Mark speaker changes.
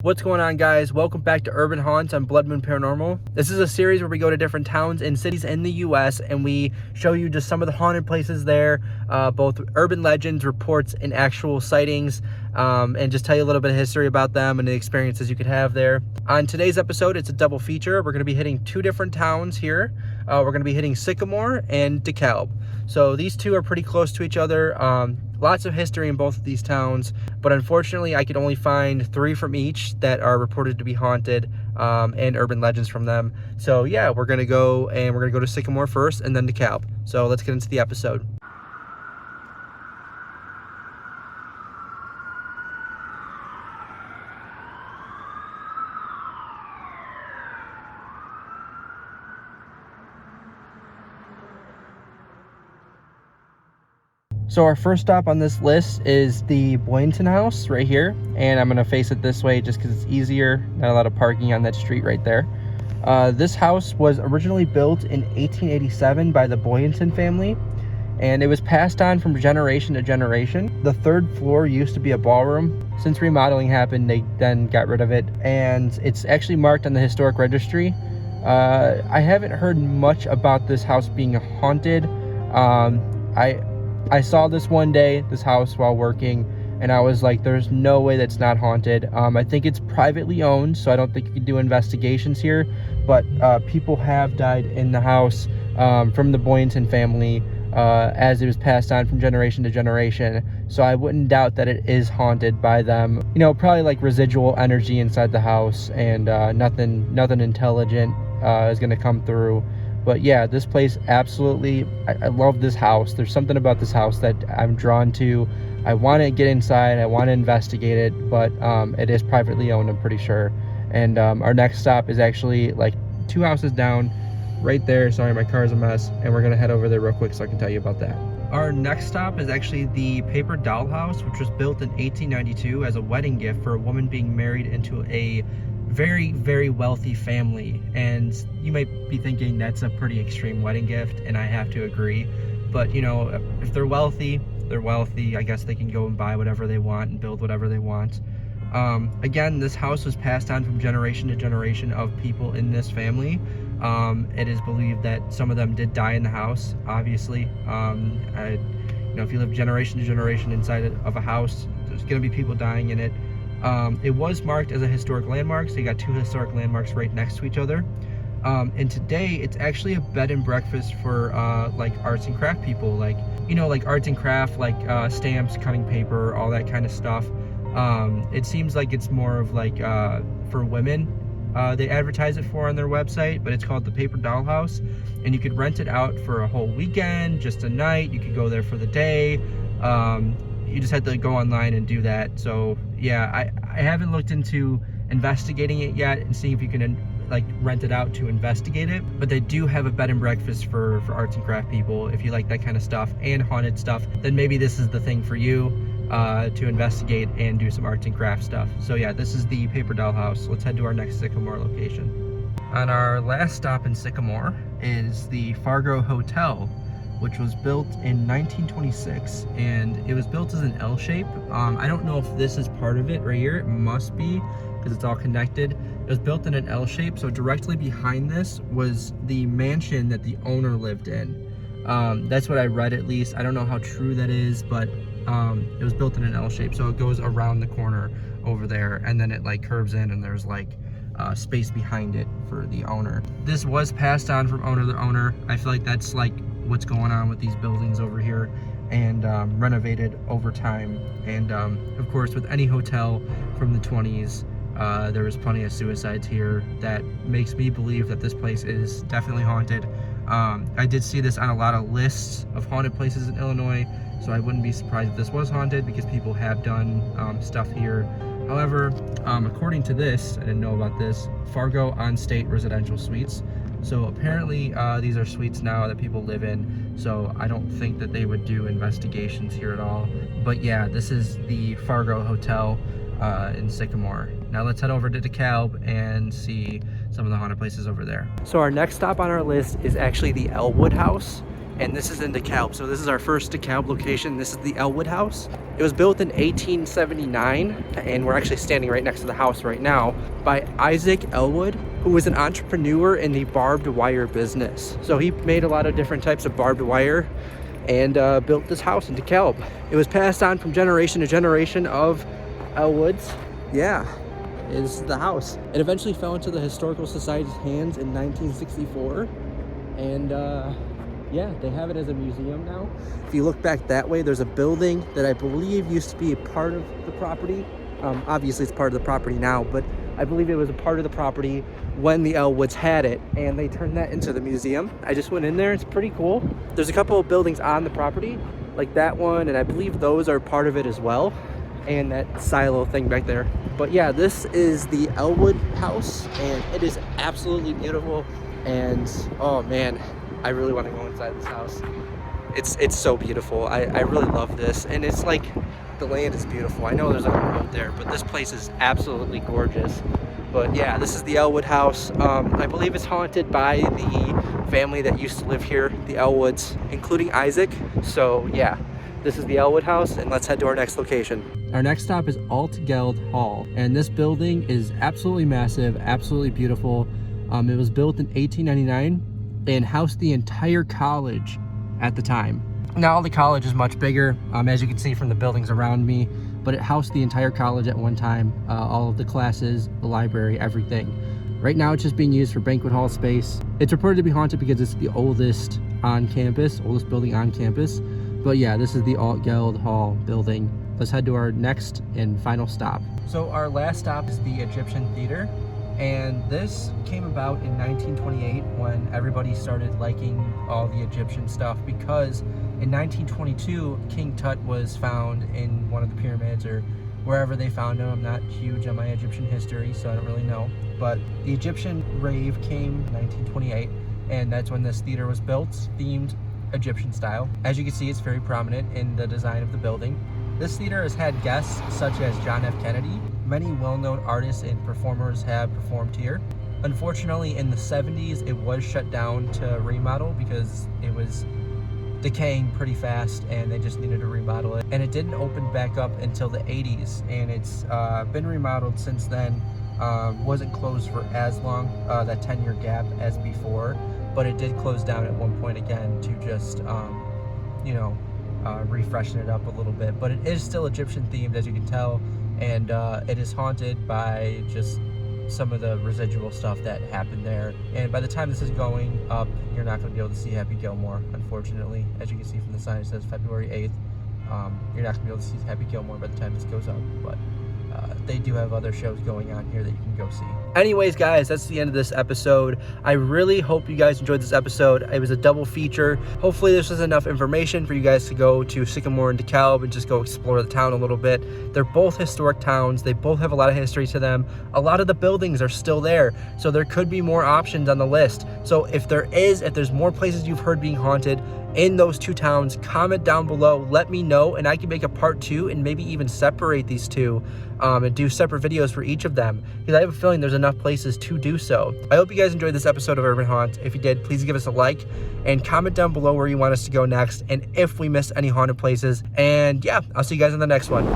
Speaker 1: What's going on, guys? Welcome back to Urban Haunts on Blood Moon Paranormal. This is a series where we go to different towns and cities in the U.S. and we show you just some of the haunted places there, both urban legends, reports, and actual sightings, and just tell you a little bit of history about them and the experiences you could have there. On today's episode, it's a double feature. We're going to be hitting two different towns here. We're going to be hitting Sycamore and Dekalb. So these two are pretty close to each other. Lots of history in both of these towns, but unfortunately I could only find 3 from each that are reported to be haunted, and urban legends from them. So yeah, we're gonna go to Sycamore first and then Dekalb. So let's get into the episode. So our first stop on this list is the BOYNTON house right here, and I'm gonna face it this way just because it's easier. Not a lot of parking on that street right there. This house was originally built in 1887 by the BOYNTON family, and it was passed on from generation to generation. The third floor used to be a ballroom. Since remodeling happened, they then got rid of it, and it's actually marked on the historic registry. I haven't heard much about this house being haunted. I saw this one day, this house, while working, and I was like, there's no way that's not haunted. I think it's privately owned, so I don't think you can do investigations here, but people have died in the house from the BOYNTON family as it was passed on from generation to generation. So I wouldn't doubt that it is haunted by them. You know, probably like residual energy inside the house, and nothing intelligent is going to come through. But yeah, this place, absolutely, I love this house. There's something about this house that I'm drawn to. I want to get inside, I want to investigate it, but it is privately owned, I'm pretty sure. And our next stop is actually like 2 houses down, right there. Sorry, my car's a mess, and we're gonna head over there real quick so I can tell you about that. Our next stop is actually the paper doll house, which was built in 1892 as a wedding gift for a woman being married into a very, very wealthy family. And you might be thinking that's a pretty extreme wedding gift, and I have to agree. But you know, if they're wealthy, they're wealthy. I guess they can go and buy whatever they want and build whatever they want. Again, this house was passed on from generation to generation of people in this family. It is believed that some of them did die in the house, obviously. You know, if you live generation to generation inside of a house, there's gonna be people dying in it. It was marked as a historic landmark, so you got 2 historic landmarks right next to each other. And today it's actually a bed and breakfast for like arts and craft people, like, you know, like arts and craft, like stamps, cutting paper, all that kind of stuff. It seems like it's more of like for women. They advertise it for on their website, but it's called the Paper Doll House, and you could rent it out for a whole weekend, just a night. You could go there for the day. You just had to go online and do that. So yeah, I haven't looked into investigating it yet and seeing if you can like rent it out to investigate it, but they do have a bed and breakfast for arts and craft people. If you like that kind of stuff and haunted stuff, then maybe this is the thing for you to investigate and do some arts and craft stuff. So yeah, this is the Paper Doll House. Let's head to our next Sycamore location. On our last stop in Sycamore is the FARGO Hotel, which was built in 1926, and it was built as an L shape. I don't know if this is part of it right here. It must be, because it's all connected. It was built in an L shape, so directly behind this was the mansion that the owner lived in. That's what I read, at least. I don't know how true that is, but it was built in an L shape, so it goes around the corner over there, and then it like curves in, and there's like space behind it for the owner. This was passed on from owner to owner. I feel like that's like what's going on with these buildings over here, and renovated over time. And of course, with any hotel from the 20s, there was plenty of suicides here. That makes me believe that this place is definitely haunted. I did see this on a lot of lists of haunted places in Illinois, so I wouldn't be surprised if this was haunted, because people have done stuff here. However, according to this, I didn't know about this, FARGO on-state residential suites. So apparently these are suites now that people live in, so I don't think that they would do investigations here at all. But yeah, this is the FARGO Hotel in Sycamore. Now let's head over to Dekalb and see some of the haunted places over there. So our next stop on our list is actually the Elwood House, and this is in DeKalb. So this is our first DeKalb location. This is the Elwood House. It was built in 1879, and we're actually standing right next to the house right now, by Isaac Elwood, who was an entrepreneur in the barbed wire business. So he made a lot of different types of barbed wire and built this house in DeKalb. It was passed on from generation to generation of Elwoods. Yeah, is the house. It eventually fell into the Historical Society's hands in 1964, and yeah, they have it as a museum now. If you look back that way, there's a building that I believe used to be a part of the property. Obviously it's part of the property now, but I believe it was a part of the property when the Elwoods had it, and they turned that into the museum. I just went in there, it's pretty cool. There's a couple of buildings on the property, like that one, and I believe those are part of it as well, and that silo thing back there. But yeah, this is the Elwood House, and it is absolutely beautiful, and oh man, I really want to go inside this house. It's so beautiful. I really love this, and it's like, the land is beautiful. I know there's a road there, but this place is absolutely gorgeous. But yeah, this is the Elwood House. I believe it's haunted by the family that used to live here, the Elwoods, including Isaac. So yeah, this is the Elwood House, and let's head to our next location. Our next stop is Untitled Hall, and this building is absolutely massive, absolutely beautiful. It was built in 1899 and housed the entire college at the time. Now the college is much bigger, as you can see from the buildings around me, but it housed the entire college at one time, all of the classes, the library, everything. Right now it's just being used for banquet hall space. It's reported to be haunted because it's the oldest on campus, oldest building on campus. But yeah, this is the Untitled Hall building. Let's head to our next and final stop. So our last stop is the Egyptian Theater. And this came about in 1928 when everybody started liking all the Egyptian stuff, because in 1922, King Tut was found in one of the pyramids, or wherever they found him. I'm not huge on my Egyptian history, so I don't really know. But the Egyptian rave came in 1928, and that's when this theater was built, themed Egyptian style. As you can see, it's very prominent in the design of the building. This theater has had guests such as John F. Kennedy. Many well-known artists and performers have performed here. Unfortunately, in the 70s, it was shut down to remodel because it was decaying pretty fast and they just needed to remodel it. And it didn't open back up until the 80s, and it's been remodeled since then. Wasn't closed for as long, that 10-year gap as before, but it did close down at one point again to just, refreshen it up a little bit. But it is still Egyptian themed, as you can tell, and it is haunted by just some of the residual stuff that happened there. And by the time this is going up, you're not going to be able to see Happy Gilmore, unfortunately. As you can see from the sign, it says February 8th. You're not going to be able to see Happy Gilmore by the time this goes up, but they do have other shows going on here that you can go see. Anyways, guys, that's the end of this episode. I really hope you guys enjoyed this episode. It was a double feature. Hopefully this was enough information for you guys to go to Sycamore and Dekalb and just go explore the town a little bit. They're both historic towns. They both have a lot of history to them. A lot of the buildings are still there, so there could be more options on the list. So if there's more places you've heard being haunted in those two towns, comment down below, let me know, and I can make a part 2 and maybe even separate these two and do separate videos for each of them, because I have a feeling there's enough places to do so. I hope you guys enjoyed this episode of Urban Haunt. If you did, please give us a like and comment down below where you want us to go next and if we missed any haunted places. And yeah, I'll see you guys in the next one.